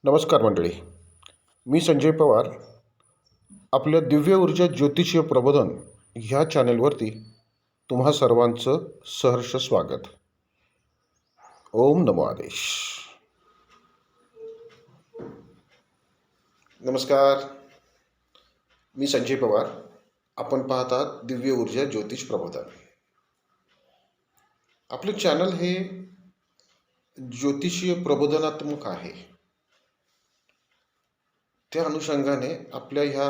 नमस्कार मंडळी. मी संजय पवार. आपल्या दिव्य ऊर्जा ज्योतिषीय प्रबोधन ह्या चॅनेलवरती तुम्हा सर्वांचं सहर्ष स्वागत. ओम नमो आदेश. नमस्कार, मी संजय पवार. आपण पाहतात दिव्य ऊर्जा ज्योतिष प्रबोधन. आपले चॅनल हे ज्योतिषीय प्रबोधनात्मक आहे. त्या अनुषंगाने आपल्या ह्या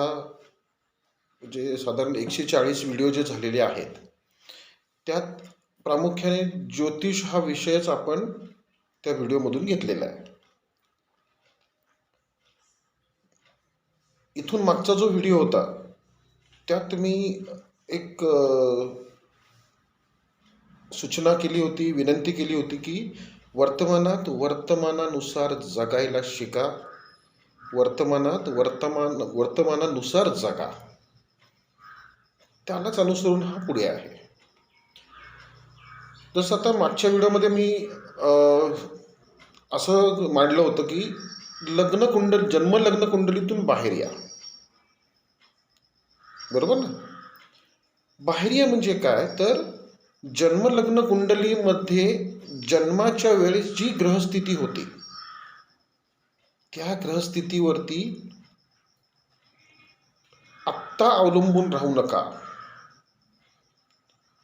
जे साधारण 140 व्हिडिओ जे झालेले आहेत त्यात प्रामुख्याने ज्योतिष हा विषयच आपण त्या व्हिडिओमधून घेतलेला आहे. इथून मागचा जो व्हिडिओ होता त्यात मी एक सूचना केली होती, विनंती केली होती की वर्तमानानुसार जगायला शिका, वर्तमानानुसार जगा. त्यालाच अनुसरून हा पुढे आहे. जसं आता मागच्या व्हिडिओमध्ये मी असं मांडलं होतं की जन्म लग्न कुंडलीतून बाहेर या. बरोबर ना? बाहेर या म्हणजे काय तर जन्म लग्न कुंडलीमध्ये जन्माच्या वेळेस जी ग्रहस्थिती होती त्या ग्रहस्थितीवरती आत्ता अवलंबून राहू नका.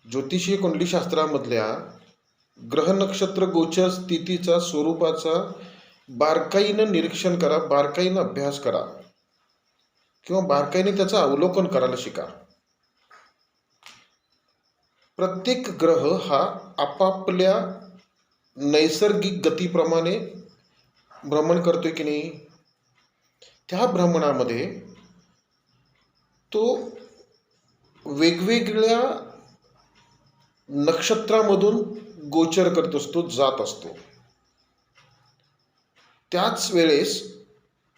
ज्योतिषीय कुंडलीशास्त्रामधल्या ग्रह नक्षत्र गोचर स्थितीचा स्वरूपाचा बारकाईनं निरीक्षण करा, बारकाईनं अभ्यास करा किंवा बारकाईने त्याचं अवलोकन करायला शिका. प्रत्येक ग्रह हा आपापल्या नैसर्गिक गतीप्रमाणे भ्रमण करतोय की नाही. त्या भ्रमणामध्ये तो वेगवेगळ्या नक्षत्रामधून गोचर करत असतो, जात असतो. त्याच वेळेस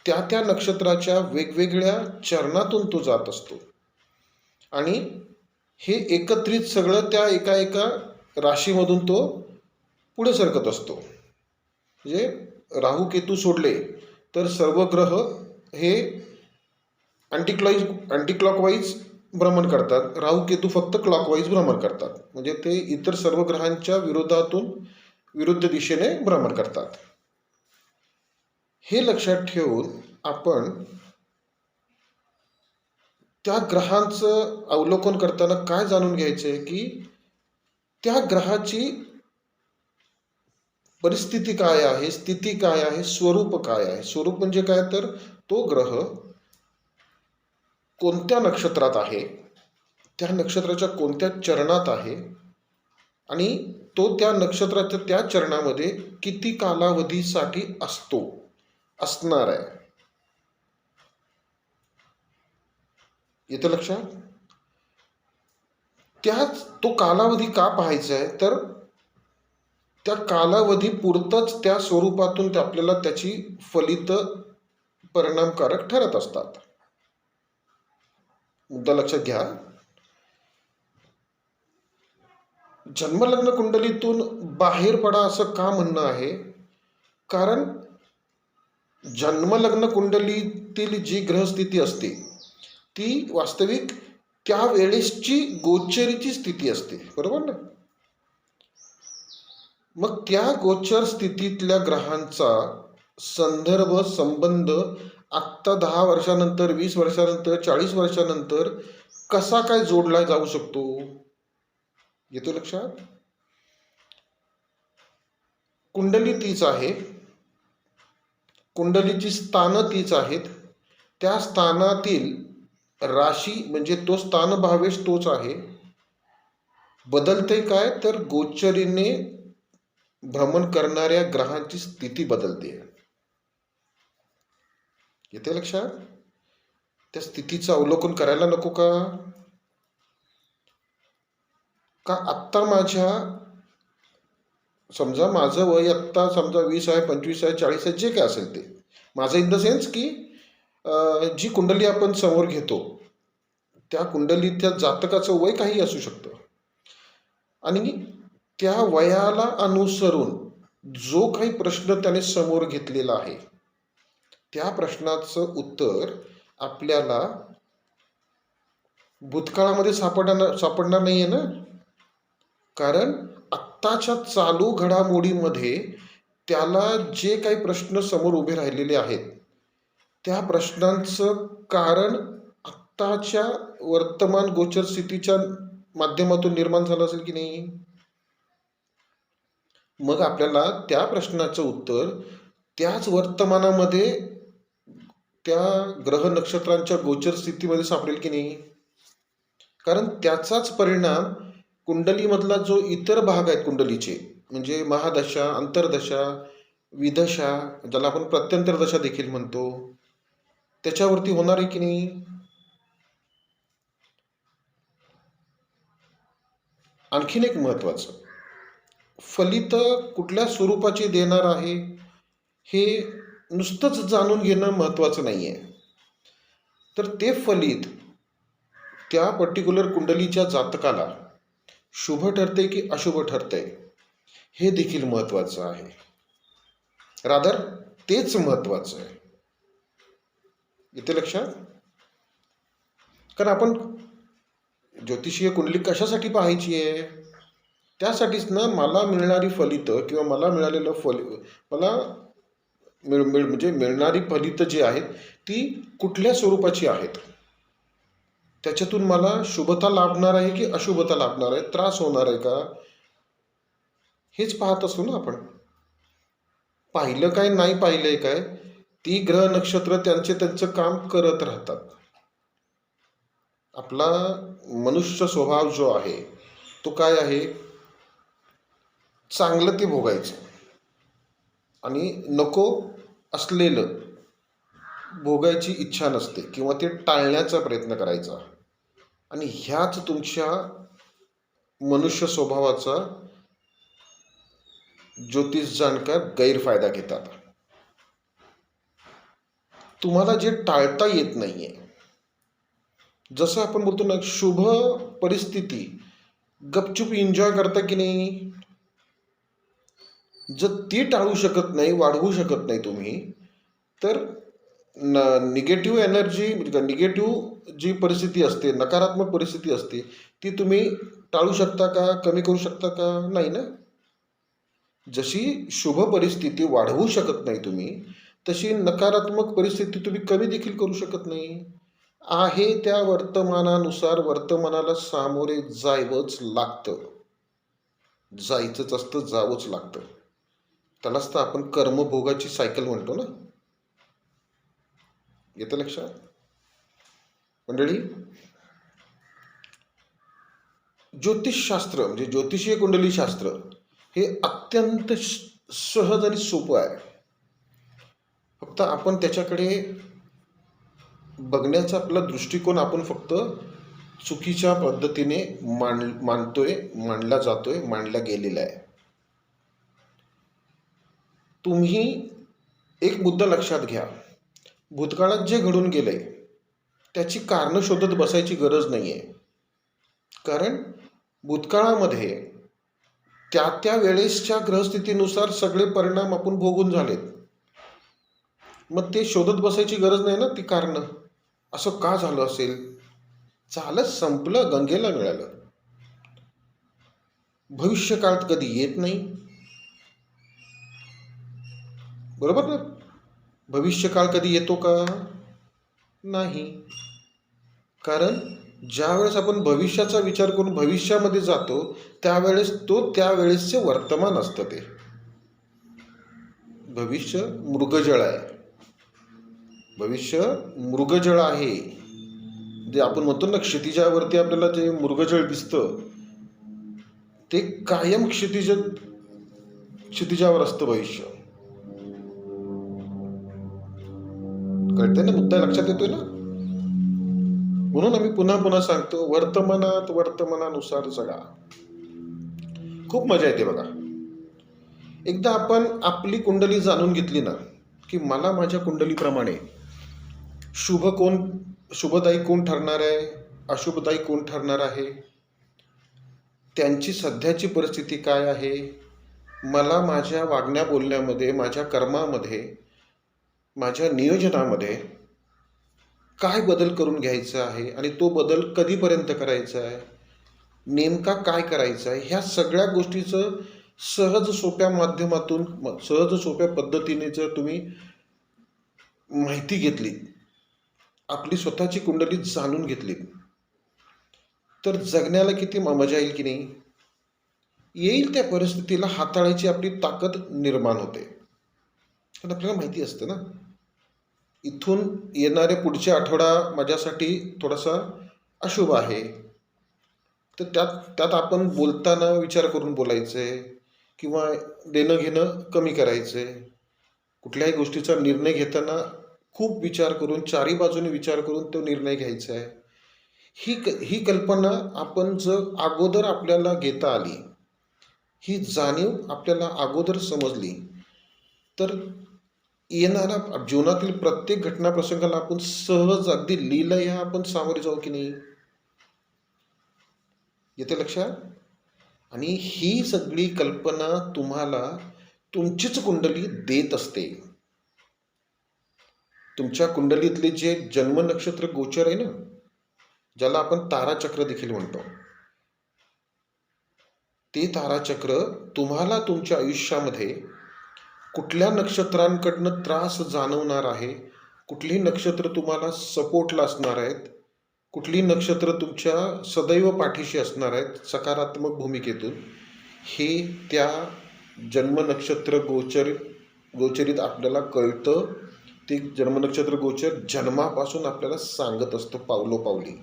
त्या नक्षत्राच्या वेगवेगळ्या चरणातून तो जात असतो आणि हे एकत्रित सगळं त्या एका राशीमधून तो पुढे सरकत असतो. म्हणजे राहू केतू सोडले तर सर्व ग्रह हे अँटीक्लॉकवाईज भ्रमण करतात. राहू केतू फक्त क्लॉकवाईज भ्रमण करतात. म्हणजे ते इतर सर्व ग्रहांच्या विरुद्ध दिशेने भ्रमण करतात. हे लक्षात ठेवून आपण त्या ग्रहांचं अवलोकन करताना काय जाणून घ्यायचंय की त्या ग्रहाची परिस्थिती काय आहे, स्थिती काय आहे, स्वरूप काय आहे. स्वरूप म्हणजे काय तर तो ग्रह कोणत्या नक्षत्रात आहे, त्या नक्षत्राच्या कोणत्या चरणात आहे आणि तो त्या नक्षत्राच्या त्या चरणामध्ये किती कालावधीसाठी असणार आहे. येतं लक्षात? तो कालावधी का पाहायचा आहे तर त्या कालावधी पुरतच त्या स्वरूपातून आपल्याला त्याची फलित परिणामकारक ठरत असतात. मुद्दा लक्षात घ्या. जन्मलग्न कुंडलीतून बाहेर पडा असं का म्हणणं आहे कारण जन्मलग्न कुंडलीतील जी ग्रहस्थिती असते ती वास्तविक त्या वेळेसची गोचरीची स्थिती असते. बरोबर ना? मग त्या गोचर स्थितीतल्या ग्रहांचा संदर्भ संबंध आत्ता 10 वर्षानंतर, 20 वर्षानंतर, 40 वर्षानंतर कसा काय जोडला जाऊ शकतो. येतो लक्षात? कुंडली तीच आहे, कुंडलीची स्थानं तीच आहेत. त्या स्थानातील राशी म्हणजे तो स्थानभावेश तोच आहे. बदलते काय तर गोचरीने भ्रमण करणाऱ्या ग्रहांची स्थिती बदलते. येते लक्षात? त्या स्थितीचं अवलोकन करायला नको का? आत्ता समजा माझं वय आत्ता समजा 20 आहे, 25 आहे, 40 आहे, जे काय असेल ते माझं, इन द सेन्स की जी कुंडली आपण समोर घेतो त्या कुंडलीच्या जातकाचं वय काही असू शकतं आणि त्या वयाला अनुसरून जो काही प्रश्न त्याने समोर घेतलेला आहे त्या प्रश्नाचं उत्तर आपल्याला भूतकाळामध्ये सापडणार नाहीये ना. कारण आत्ताच्या चालू घडामोडीमध्ये त्याला जे काही प्रश्न समोर उभे राहिलेले आहेत त्या प्रश्नांचं कारण आत्ताच्या वर्तमान गोचर स्थितीच्या माध्यमातून निर्माण झालं असेल की नाही. मग आपल्याला त्या प्रश्नाचं उत्तर त्याच वर्तमानामध्ये त्या ग्रह नक्षत्रांच्या गोचर स्थितीमध्ये सापडेल की नाही. कारण त्याचाच परिणाम कुंडलीमधला जो इतर भाग आहेत कुंडलीचे, म्हणजे महादशा, अंतर्दशा, विदशा, ज्याला आपण प्रत्यंतर दशा देखील म्हणतो, त्याच्यावरती होणार आहे की नाही. आणखीन एक महत्वाचं, फलित कुठल्या स्वरूपाची देणार आहे हे नुसतंच जाणून घेणं महत्वाचं नाहीये. तर ते फलित त्या पर्टिक्युलर कुंडलीच्या जातकाला शुभ ठरते की अशुभ ठरते हे देखील महत्वाचं आहे. रादर तेच महत्वाचं आहे. इथे लक्षात. कारण आपण ज्योतिषीय कुंडली कशासाठी पाहायची आहे. त्यासाठीच ना मला मिळणारी फलित किंवा मला मिळालेलं म्हणजे मिळणारी फलित जी आहेत ती कुठल्या स्वरूपाची आहेत, त्याच्यातून मला शुभता लाभणार आहे की अशुभता लाभणार आहे, त्रास होणार आहे का, हेच पाहत असतो ना आपण. पाहिलं काय नाही पाहिलंय काय, ती ग्रह नक्षत्र त्यांचं काम करत राहतात. आपला मनुष्य स्वभाव जो आहे तो काय आहे, चांगलं ते भोगायचं आणि नको असलेलं भोगायची इच्छा नसते किंवा ते टाळण्याचा प्रयत्न करायचा. आणि ह्याच तुमच्या मनुष्य स्वभावाचा ज्योतिष जाणकार गैरफायदा घेतात. तुम्हाला जे टाळता येत नाहीये, जसं आपण बोलतो ना, शुभ परिस्थिती गपचूप एन्जॉय करता की नाही. जर ती टाळू शकत नाही, वाढवू शकत नाही तुम्ही, तर निगेटिव्ह एनर्जी, निगेटिव्ह जी परिस्थिती असते, नकारात्मक परिस्थिती असते, ती तुम्ही टाळू शकता का, कमी करू शकता का, नाही ना. जशी शुभ परिस्थिती वाढवू शकत नाही तुम्ही, तशी नकारात्मक परिस्थिती तुम्ही कमी देखील करू शकत नाही. आहे त्या वर्तमानानुसार वर्तमानाला सामोरे जावंच लागतं. जायचंच असतं, जावंच लागतं. त्यालाच तर आपण कर्मभोगाची सायकल म्हणतो ना. येतं लक्षात मंडळी. ज्योतिषशास्त्र म्हणजे ज्योतिषीय कुंडली शास्त्र हे अत्यंत सहज आणि सोपं आहे. फक्त आपण त्याच्याकडे बघण्याचा आपला दृष्टिकोन आपण फक्त चुकीच्या पद्धतीने मांडला जातोय, मांडला गेलेला आहे. तुम्ही एक मुद्दा लक्षात घ्या, भूतकाळात जे घडून गेलंय त्याची कारणं शोधत बसायची गरज नाहीये. कारण भूतकाळामध्ये त्या वेळेसच्या ग्रहस्थितीनुसार सगळे परिणाम आपण भोगून झालेत. मग ते शोधत बसायची गरज नाही ना ती कारणं. असं का झालं असेल, झालं, संपलं, गंगेला मिळालं. भविष्यकाळात कधी येत नाही, बरोबर ना. भविष्यकाळ कधी येतो का, नाही. कारण ज्यावेळेस आपण भविष्याचा विचार करून भविष्यामध्ये जातो त्यावेळेस त्यावेळेसचे वर्तमान असतं. ते भविष्य मृगजळ आहे. भविष्य मृगजळ आहे. जे आपण म्हणतो ना, क्षितिजावरती आपल्याला जे मृगजळ दिसतं ते कायम क्षितिजावर असतं भविष्य. कळतंय ना, मुद्दा लक्षात येतोय ना. म्हणून आम्ही पुन्हा पुन्हा सांगतो, वर्तमानानुसार जगा. खूप मजा येते बघा. एकदा आपण आपली कुंडली जाणून घेतली ना, की मला माझ्या कुंडलीप्रमाणे शुभदायी कोण ठरणार आहे, अशुभदायी कोण ठरणार आहे, त्यांची सध्याची परिस्थिती काय आहे, मला माझ्या वागण्या बोलण्यामध्ये, माझ्या कर्मामध्ये माझ्या नियोजनामध्ये काय बदल करून घ्यायचा आहे आणि तो बदल कधीपर्यंत करायचा आहे, नेमका काय करायचा आहे, ह्या सगळ्या गोष्टीचं सहज सोप्या माध्यमातून सहज सोप्या पद्धतीने जर तुम्ही माहिती घेतली, आपली स्वतःची कुंडली जाणून घेतली, तर जगण्याला किती मजा येईल की नाही. येईल त्या परिस्थितीला हाताळायची आपली ताकद निर्माण होते. कारण आपल्याला माहिती असतं ना, इथून येणारे पुढचे आठवडा माझ्यासाठी थोडासा अशुभ आहे. तर त्यात त्यात आपण बोलताना विचार करून बोलायचं आहे किंवा देणं घेणं कमी करायचं आहे. कुठल्याही गोष्टीचा निर्णय घेताना खूप विचार करून, चारी बाजूने विचार करून तो निर्णय घ्यायचा आहे. ही कल्पना आपण जर अगोदर आपल्याला घेता आली, ही जाणीव आपल्याला अगोदर समजली, तर येणाऱ्या जीवनातील प्रत्येक घटना प्रसंगाला आपण सहज अगदी लीलया आपण सामोरे जाऊ की नाही. येते लक्षात. आणि ही सगळी कल्पना तुम्हाला तुमचीच कुंडली देत असते. तुमच्या कुंडलीतले जे जन्म नक्षत्र गोचर आहे ना, ज्याला आपण ताराचक्र देखील म्हणतो, ते ताराचक्र तुम्हाला तुमच्या आयुष्यामध्ये कुठल्या नक्षत्रांकडनं त्रास जाणवणार आहे, कुठली नक्षत्र तुम्हाला सपोर्टला असणार आहेत, कुठली नक्षत्र तुमच्या सदैव पाठीशी असणार आहेत सकारात्मक भूमिकेतून, हे त्या जन्म नक्षत्र गोचरीत आपल्याला कळतं. ते जन्मनक्षत्र गोचर जन्मापासून आपल्याला सांगत असतो पावलोपावली,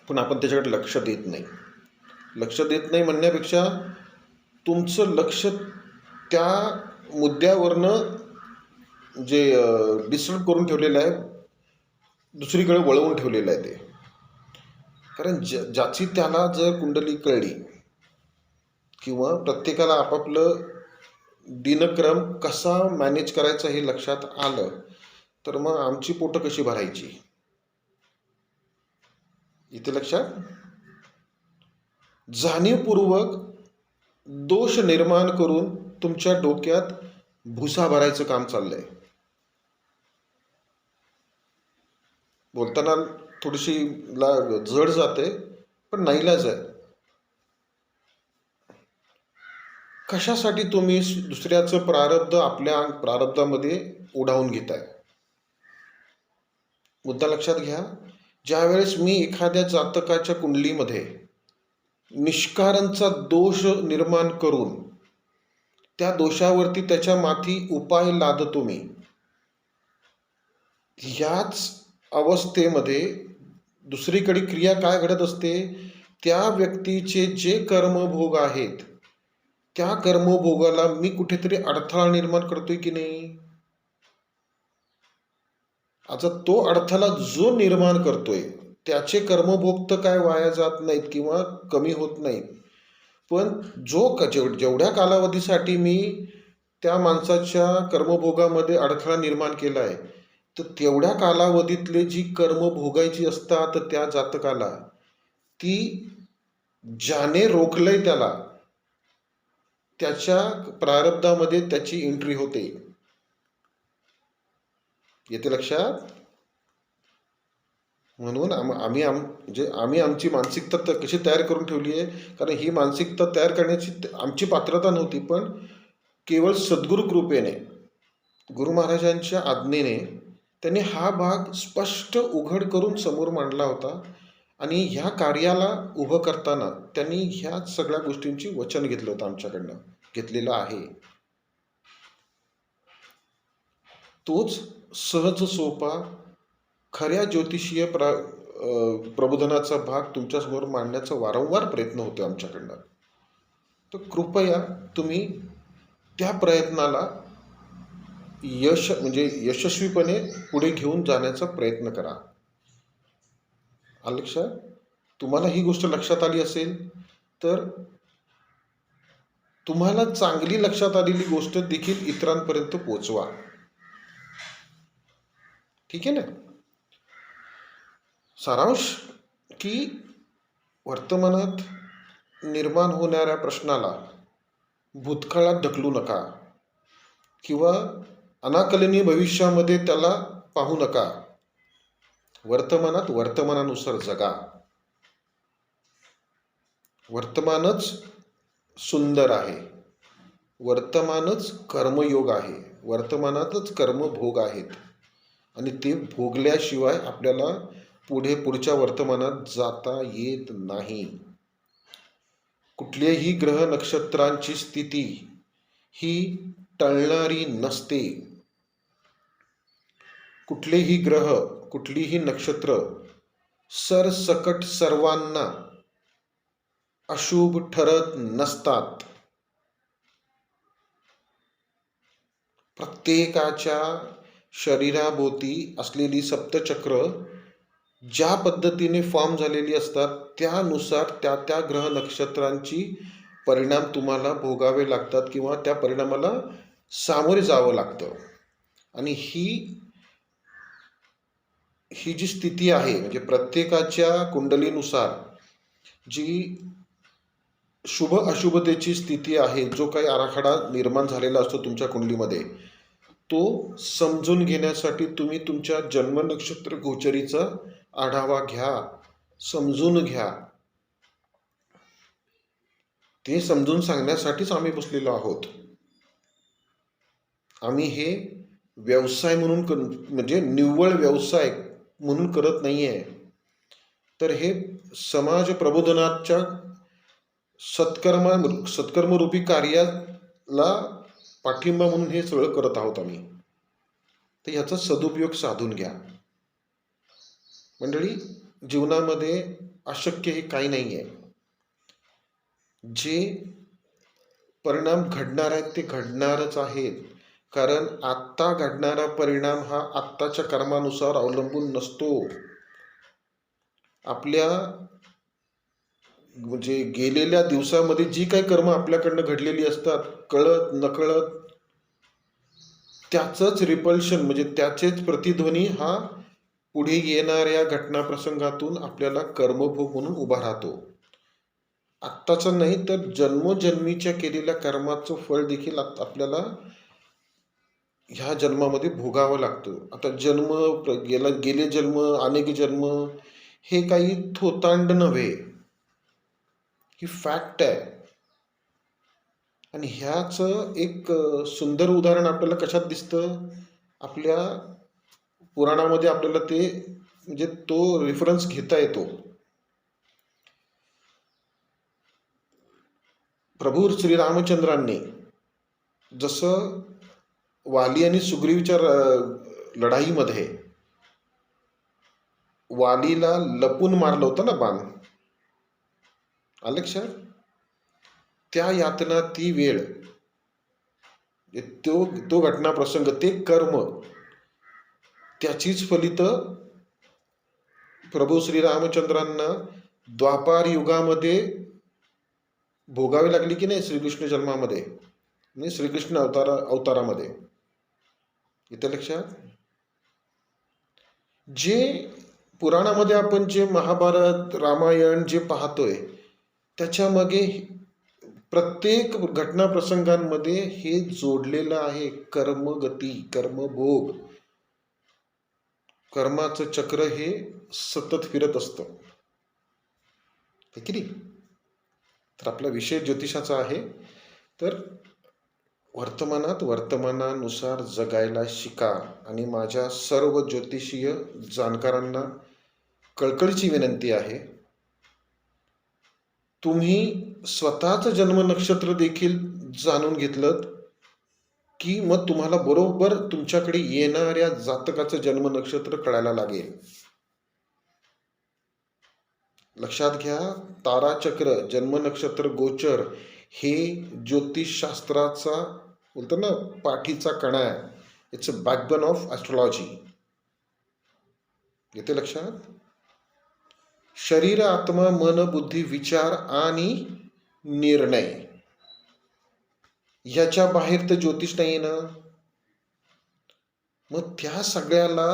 पण आपण त्याच्याकडे लक्ष देत नाही. लक्ष देत नाही म्हणण्यापेक्षा तुमचं लक्ष त्या मुद्द्यावरनं जे डिस्टर्ब करून ठेवलेलं आहे, दुसरीकडे वळवून ठेवलेलं आहे ते. कारण ज्याची त्याला जर कुंडली कळली किंवा प्रत्येकाला आपापलं दिनक्रम कसा मॅनेज करायचा हे लक्षात आलं, तर मग आमची पोटं कशी भरायची. इथे लक्षात. जाणीवपूर्वक दोष निर्माण करून तुमच्या डोक्यात भुसा भरायचं काम चाललंय. बोलताना थोडीशी जड जाते, पण नाईलाज आहे. कशासाठी तुम्ही दुसऱ्याचं प्रारब्ध आपल्या प्रारब्धामध्ये ओढावून घेताय. मुद्दा लक्षात घ्या. ज्यावेळेस मी एखाद्या जातकाच्या कुंडलीमध्ये निष्कारणचा दोष निर्माण करून त्या दोषावरती त्याच्या माथी उपाय लादतो मी, ह्याच अवस्थेमध्ये दुसरीकडे क्रिया काय घडत असते, त्या व्यक्तीचे जे कर्मभोग आहेत त्या कर्मभोगाला मी कुठेतरी अडथळा निर्माण करतोय की नाही. आता तो अडथळा जो निर्माण करतोय त्याचे कर्मभोग तर काय वाया जात नाहीत किंवा कमी होत नाहीत, पण जेवढ्या कालावधीसाठी मी त्या माणसाच्या कर्मभोगामध्ये अडथळा निर्माण केला आहे, तर तेवढ्या कालावधीतले जी कर्म भोगायची असतात त्या जातकाला, ती ज्याने रोखलंय त्याला त्याच्या प्रारब्धामध्ये त्याची एंट्री होते. येते लक्षात. म्हणून आम्ही आमची मानसिकता कशी तयार करून ठेवली आहे, कारण ही मानसिकता तयार करण्याची आमची पात्रता नव्हती, पण केवळ सद्गुरु कृपेने, गुरु महाराजांच्या आज्ञेने त्यांनी हा भाग स्पष्ट उघड करून समोर मांडला होता. आणि ह्या कार्याला उभं करताना त्यांनी ह्या सगळ्या गोष्टींची वचन घेतलं होतं, आमच्याकडनं घेतलेलं आहे. तोच सहज सोपा खऱ्या ज्योतिषीय प्रबोधनाचा भाग तुमच्यासमोर मांडण्याचा वारंवार प्रयत्न होतो आमच्याकडनं. तर कृपया तुम्ही त्या प्रयत्नाला यशस्वीपणे पुढे घेऊन जाण्याचा प्रयत्न करा. लक्षात. तुम्हाला ही गोष्ट लक्षात आली असेल तर तुम्हाला चांगली लक्षात आलेली गोष्ट देखील इतरांपर्यंत पोहोचवा. ठीक आहे ना. सारांश की वर्तमानात निर्माण होणाऱ्या प्रश्नाला भूतकाळात ढकलू नका. किंवा अनाकलनीय भविष्यामध्ये त्याला पाहू नका. वर्तमानात वर्तमानानुसार जगा. वर्तमानच सुंदर आहे. वर्तमानच कर्मयोग आहे. वर्तमानातच कर्मभोग आहेत आणि ते भोगल्याशिवाय आपल्याला पुढच्या वर्तमानात जाता येत नाही. कुठलेही ग्रह नक्षत्रांची स्थिती ही टळणारी नसते. कुठलेही ग्रह, कुठलीही नक्षत्र सरसकट सर्वांना अशुभ ठरत नसतात. प्रत्येकाच्या शरीराभोवती असलेली सप्तचक्र ज्या पद्धतीने फॉर्म झालेली असतात त्यानुसार त्या ग्रह नक्षत्रांची परिणाम तुम्हाला भोगावे लागतात किंवा त्या परिणामाला सामोरे जावं लागतं. आणि ही जी स्थिती आहे म्हणजे प्रत्येकाच्या कुंडलीनुसार जी शुभ अशुभतेची स्थिती आहे, जो काही आराखडा निर्माण झालेला असतो तुमच्या कुंडलीमध्ये, तो समजून घेण्यासाठी तुम्ही तुमच्या जन्म नक्षत्र गोचरीचा आढावा घ्या, समजून घ्या. ते समजून सांगण्यासाठीच आम्ही बसलेलो आहोत. आम्ही हे व्यवसाय म्हणून म्हणजे निव्वळ व्यवसाय म्हणून करत नाहीये, तर हे समाज प्रबोधनाच्या सत्कर्मरूपी कार्याला पाठिंबा म्हणून हे सगळं करत आहोत आम्ही. तर याचा सदुपयोग साधून घ्या. मंडळी, जीवनामध्ये अशक्य हे काही नाही आहे. जे परिणाम घडणार आहेत ते घडणारच आहेत. कारण आत्ता घडणारा परिणाम हा आत्ताच्या कर्मानुसार अवलंबून नसतो. आपल्या म्हणजे गेलेल्या दिवसामध्ये जी काही कर्म आपल्याकडनं घडलेली असतात, कळत नकळत, त्याचंच रिपल्शन म्हणजे त्याचेच प्रतिध्वनी हा पुढे येणाऱ्या घटना प्रसंगातून आपल्याला कर्मभोग म्हणून उभा राहतो. आत्ताचं नाही तर जन्मोजन्मीच्या केलेल्या कर्माचं फळ देखील आपल्याला ह्या जन्मामध्ये भोगावं लागतं. आता गेले जन्म, अनेक जन्म हे काही थोतांड नव्हे, ही फॅक्ट आहे. आणि ह्याच एक सुंदर उदाहरण आपल्याला कशात दिसतं? आपल्या पुराणामध्ये आपल्याला ते म्हणजे तो रेफरन्स घेता येतो. प्रभू श्रीरामचंद्रांनी जसं वाली आणि सुग्रीवच्या लढाईमध्ये वालीला लपून मारलं होतं ना बाण, लक्षात? त्या यातना, ती वेळ, तो घटना प्रसंग, ते कर्म, त्याचीच फलित प्रभू श्रीरामचंद्रांना द्वापार युगामध्ये भोगावी लागली की नाही, श्रीकृष्ण जन्मामध्ये आणि श्रीकृष्ण अवतारामध्ये. इथे लक्षात? जे पुराणामध्ये आपण जे महाभारत, रामायण जे पाहतोय त्याच्यामागे प्रत्येक घटना प्रसंगांमध्ये हे जोडलेलं आहे. कर्मगती, कर्मभोग, कर्माचं चक्र हे सतत फिरत असतं, की नाही? तर आपला विषय ज्योतिषाचा आहे. तर वर्तमानात वर्तमानानुसार जगायला शिका. आणि माझ्या सर्व ज्योतिषीय जाणकारांना कळकळीची विनंती आहे, तुम्ही स्वतःच जन्म नक्षत्र देखील जाणून घेतलं की मग तुम्हाला बरोबर तुमच्याकडे येणाऱ्या जातकाचं जन्म नक्षत्र कळायला लागेल. लक्षात घ्या, ताराचक्र, जन्म नक्षत्र गोचर हे ज्योतिषशास्त्राचा बोलतो ना पाठीचा कणा आहे. It's a backbone of astrology. येते लक्षात? शरीर, आत्मा, मन, बुद्धी, विचार आणि निर्णय याच्या बाहेर तर ज्योतिष नाही ना. मग त्या सगळ्याला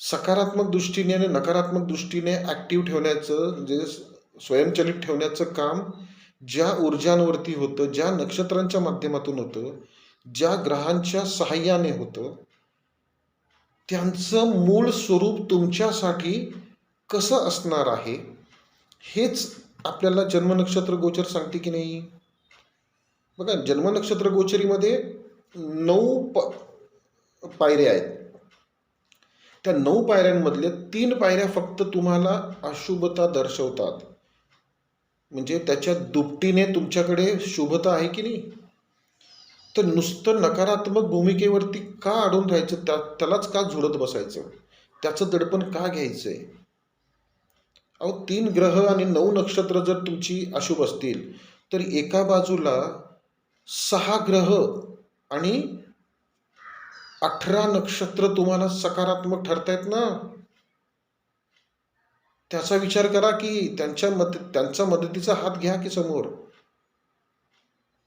सकारात्मक दृष्टीने आणि नकारात्मक दृष्टीने ऍक्टिव्ह ठेवण्याचं, म्हणजे स्वयंचलित ठेवण्याचं काम ज्या ऊर्जांवरती होतं, ज्या नक्षत्रांच्या माध्यमातून होतं, ज्या ग्रहांच्या सहाय्याने होतं त्यांचं मूळ स्वरूप तुमच्यासाठी कसं असणार आहे हेच आपल्याला जन्मनक्षत्र गोचर सांगते की नाही. बघा, जन्मनक्षत्र गोचरीमध्ये 9 पायऱ्या आहेत. त्या 9 पायऱ्यांमधल्या 3 पायऱ्या फक्त तुम्हाला अशुभता दर्शवतात. म्हणजे त्याच्या दुपटीने तुमच्याकडे शुभता आहे की नाही. तर नुसतं नकारात्मक भूमिकेवरती का अडून राहायचं, त्यालाच का झुडत बसायचं, त्याचं दडपण का घ्यायचंय. अहो, 3 ग्रह आणि 9 नक्षत्र जर तुमची अशुभ असतील तर एका बाजूला 6 ग्रह आणि 18 नक्षत्र तुम्हाला सकारात्मक ठरतायत ना. त्याचा विचार करा की त्यांचा मदतीचा हात घ्या की समोर.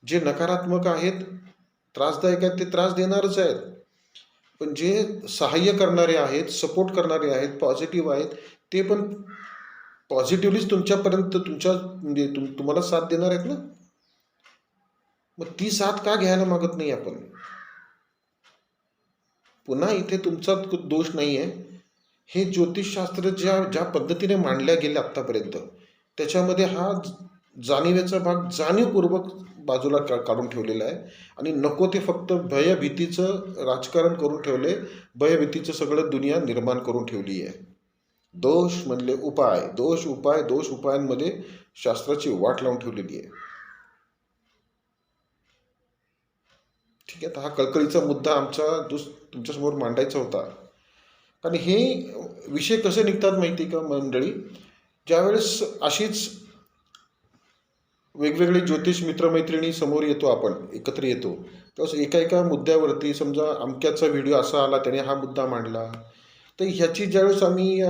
जे नकारात्मक आहेत, त्रासदायक आहेत, ते त्रास देणारच आहेत. पण जे सहाय्य करणारे आहेत, सपोर्ट करणारे आहेत, पॉझिटिव्ह आहेत, ते पण पॉझिटिव्हलीच तुमच्यापर्यंत म्हणजे तुम्हाला साथ देणार आहेत ना. मग ती साथ का घ्यायला मागत नाही आपण. पुन्हा इथे तुमचा दोष नाही आहे. हे ज्योतिषशास्त्र ज्या पद्धतीने मांडल्या गेले आत्तापर्यंत, त्याच्यामध्ये हा जाणीवेचा भाग जाणीवपूर्वक बाजूला काढून ठेवलेला आहे आणि नको ते फक्त भयभीतीचं राजकारण करून ठेवले. भयभीतीचं सगळं दुनिया निर्माण करून ठेवली आहे. दोष म्हणले उपाय, दोष उपाय, दोष उपायांमध्ये शास्त्राची वाट लावून ठेवलेली आहे. ठीक आहे, तर हा कळकळीचा मुद्दा आमचा तुमच्यासमोर मांडायचा होता. कारण हे विषय कसे निघतात माहिती का मंडळी, ज्यावेळेस अशीच वेगवेगळे ज्योतिष मित्रमैत्रिणी समोर येतो, आपण एकत्र येतो, त्यावेळेस एका मुद्द्यावरती समजा अमक्याचा व्हिडिओ असा आला, त्याने हा मुद्दा मांडला, तर ह्याची ज्यावेळेस आम्ही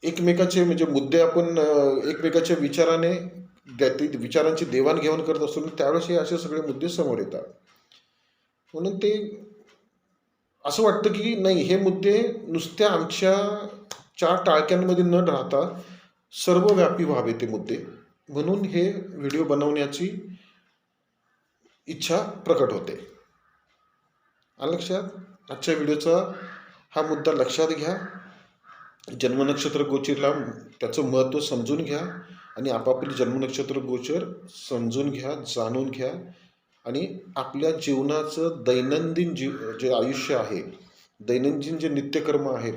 एकमेकाचे म्हणजे मुद्दे आपण एकमेकाच्या विचारांची देवाणघेवाण करत असतो, त्यावेळेस हे असे सगळे मुद्दे समोर येतात. म्हणून ते असं वाटतं की नाही, हे मुद्दे नुसत्या आमच्या 4 टाळक्यांमध्ये न राहता सर्वव्यापी व्हावे ते मुद्दे. म्हणून हे व्हिडिओ बनवण्याची इच्छा प्रकट होते. लक्षात, आजच्या व्हिडिओचा हा मुद्दा लक्षात घ्या. जन्मनक्षत्र गोचरला त्याचं महत्त्व समजून घ्या आणि आपापली जन्मनक्षत्र गोचर समजून घ्या, जाणून घ्या आणि आपल्या जीवनाचं दैनंदिन जे आयुष्य आहे, दैनंदिन जे नित्यकर्म आहेत,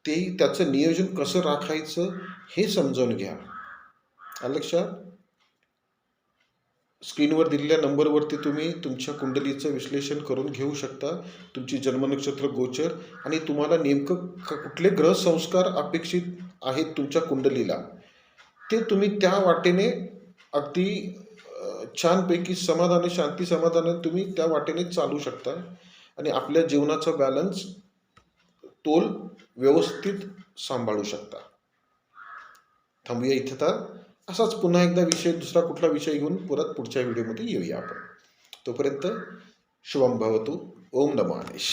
त्याचं नियोजन कसं राखायचं हे समजावून घ्या. लक्षात, स्क्रीनवर दिलेल्या नंबरवरती तुम्ही तुमच्या कुंडलीचं विश्लेषण करून घेऊ शकता, तुमची जन्मनक्षत्र गोचर आणि तुम्हाला नेमकं कुठले ग्रह संस्कार अपेक्षित आहेत तुमच्या कुंडलीला, ते तुम्ही त्या वाटेने अगदी छानपैकी समाधानी, शांती समाधानाने तुम्ही त्या वाटेने चालू शकता आणि आपल्या जीवनाचा बॅलन्स, तोल व्यवस्थित सांभाळू शकता. थांबूया इथे. तर असाच पुन्हा एकदा दुसरा कुठला विषय घेऊन परत पुढच्या व्हिडिओमध्ये येऊया आपण. तोपर्यंत शुभम भवतु. ओम नमो गणेश.